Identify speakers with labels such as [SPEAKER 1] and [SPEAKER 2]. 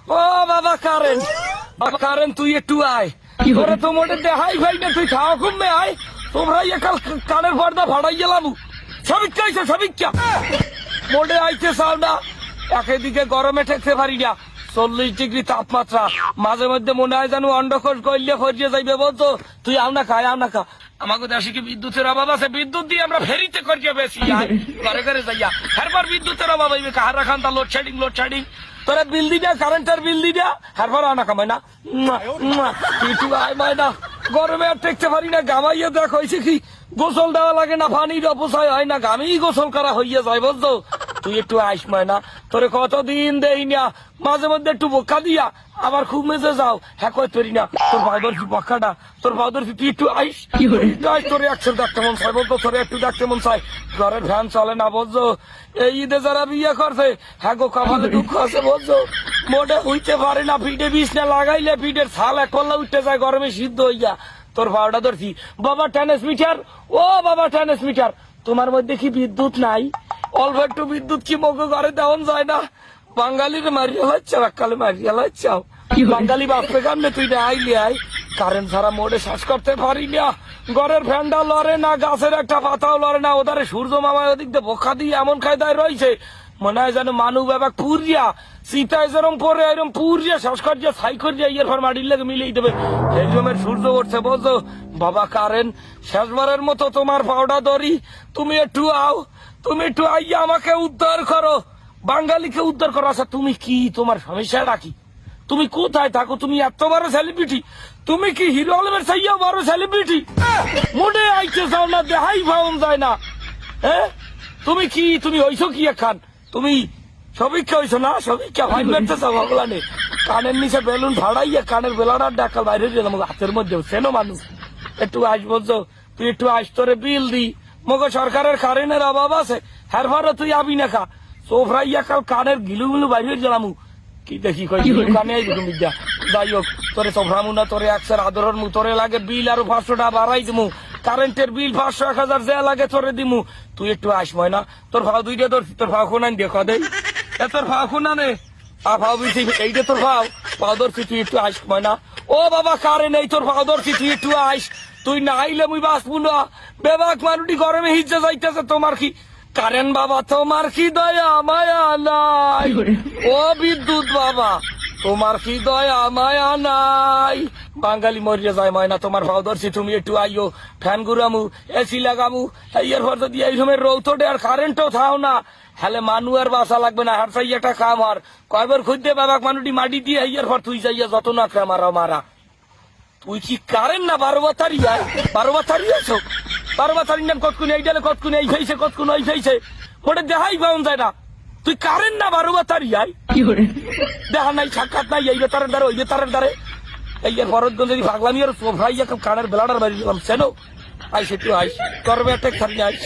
[SPEAKER 1] ও বাবা কারেন, বাবা কারেন তুই একটু আয়, তোরে তো মোটে দেখাই ভাই না, তুই খাওয়া কমবে আয়। তোমরা একাল কানের পর্দা ভাড়াই গেলাম, সবিক্ষা আইছে সবিক্ষা মোটে আইতে চাও না। একদিকে গরমে ঠেকতে পারি না, 40 ডিগ্রি তাপমাত্রা, মাঝে মধ্যে মনে হয় যেন অন্ডকোষ গইলে ফরিয়ে যাইবে। বলতো তুই আও না খায়, আও না খা। আমাকে দেশে কি বিদ্যুতের অভাব আছে? বিদ্যুৎ দিয়ে আমরা ফেরিতে করিয়ে বেশি ঘরে ঘরে যাইয়া, এরপর বিদ্যুতের অভাব হইবে কাহার রাখান তা লোডশেডিং লোডশেডিং। তোরা বিল দিবা, কারেন্টের বিল দিবা, এরপর আনা কামাই না। তুই আয় ময়না, গরমে আর টেকতে পারি না। গামাইয়ে দেখ হয়েছে কি, গোসল দেওয়া লাগে না, পানির অপচয় হয় না, গামেই গোসল করা হইয়া যায়। বুঝতো তুই একটু আইস ময়না, তোরে কতদিন দেই না, মাঝে মধ্যে একটু বোকা দিয়া আবার খুব মেজে যাও। হ্যাঁ কই তরি না, তোর ভাউদর কি পক্ষাটা, তোর ভাউদর কি, তুই একটু আইস। তোরে একশো ডাকতে মন চাই, বলতো তোরে একটু ডাকতে মন চাই। ঘরের ফ্যান চলে না বুঝছো, এই ঈদে যারা বিয়ে করছে হ্যাঁ গো কপালে দুঃখ আছে বুঝছো। মোটে হইতে পারে না, পিঠে বিষ না লাগাইলে পিঠের ছাল এক করলে উঠতে যায় গরমে সিদ্ধ হইয়া। তোর ভাওটা ধরছি বাবা ট্রান্সমিটার, ও বাবা ট্রান্সমিটার, তোমার মধ্যে কি বিদ্যুৎ নাই? অল্প একটু বিদ্যুৎ কি মগে ঘরে দেওয়ান যায় না? বাঙালির মারিয়া লাচ্ছাও, এককালে মারিয়া লাচ্ছাও। বাঙালি বাপরে কামনে তুই না আইলি আই, কারেন্ট ছাড়া মোড়ে শ্বাস করতে পারি না। ঘরের ফ্যানটা লড়ে না, গাছের একটা পাতাও লড়ে না। ওধারে সূর্য মামা ওদিক দিয়ে বোকা দিয়ে এমন খায়দায় রয়েছে, মনে হয় যেন মানু বাবা পুরিয়া সীতায় যেরম পরে এরম পুরিয়া শ্বাস করিয়া ছাই করিয়া ইয়ের পর মাটির লেগে মিলিয়ে দেবে। এই জমের সূর্য উঠছে বলছো বাবা কারেন্ট, শেষবারের মতো তোমার পাউডা ধরি, তুমি একটু আও, তুমি একটু আইয়া আমাকে উদ্ধার করো, বাঙালিকে উদ্ধার করো। আচ্ছা তুমি কি, তোমার সমস্যাটা কি? তুমি কোথায় থাকো? তুমি এত বড় সেলিব্রিটি, তুমি কি হিরো আলমের চাইয়া বড় সেলিব্রিটি? মোটে আইতে চাও না, দেখাই পাওয়া যায় না। হ্যাঁ তুমি কি, তুমি হইছো কি এখান? তুমি সবিক্ষা হইছো না? সবিক্ষা ফাইন বেড়তে চাও ভগবানে, কানের নিচে বেলুন ভাড়াইয়া কানের বেলাটার ডাকাল বাইরে দিয়ে হাতের মধ্যে সেনো মানুষ। একটু আস বলছো, তুই একটু আস, তোরে বিল দি। মগো সরকারের কারেন্টের অভাব আছে, হ্যার ভাড়া তুই আবি না খা। সোফরাইয়া কাল কানের গিলু মিলু বাইরে গেলাম কি দেখি কই কানে আইবি যা। যাই হোক তোরে সোফরামু না, তোরে একসার আদরের মু, তোরে লাগে বিল আরো 500 টাকা বাড়াই দিমু, কারেন্টের বিল 500 1000 যা লাগে তোরে দিমু। তুই একটু আসময় না, তোর ভাও দুইটা ধরছি, তোর ভাও কোনান দিয়ে কদে এ তোর ভাও কোনা নে ভাও বিছি এইটা তোর ভাও পাও ধরছি, তুই একটু আসময় না। ও বাবা কারে নেই, তোর ভাও ধরছি, তুই একটু আইস। তুই না আইলে মুই বাঁচবো না। বেবাক মানুষটি গরমে হিজে যাইতেছে, তোমার কি কারেন বাবা, তোমার কি দয়া মায়া নাই? ও বিদ্যুৎ বাবা, তোমার কি দয়া মায়া নাই? বাঙালি মরিয়া যায় ময়না, তোমার ভাও ধরছি, তুমি একটু আইও, ফ্যান ঘুরামু, এসি লাগামু। এর পর যদি এই সময় রৌতটে আর কারেন্টও থাও না, হলে মানু আর বাসা লাগবে না। হার চাই একটা কাম আর কয়বার খুঁজতে বাবাক মানুষটি মাটি দিয়ে এর পর তুই যাইয়া যত না মারা মারা। তুই কি কারেন না 12 বাতারি? 12 বাতারি আছো? 12 বাতারি নাম কতক্ষণ এই ডালে, কতক্ষণ এই ফেইছে, কতক্ষণ ওই ফেইছে, ওটা দেখাই পাওয়া যায় না। তুই কারেন না 12 বাতারি দেখা নাই, সাক্ষাৎ নাই, এই বেতারের দ্বারা ওই বেতারের দ্বারে। এই এর ভরতগঞ্জ যদি ভাগলামি আর সোফরাইয়া কানের বেলাটার বাড়ি গেলাম সেনো আইসে, তুই আইস করবে একটা খালি আইস।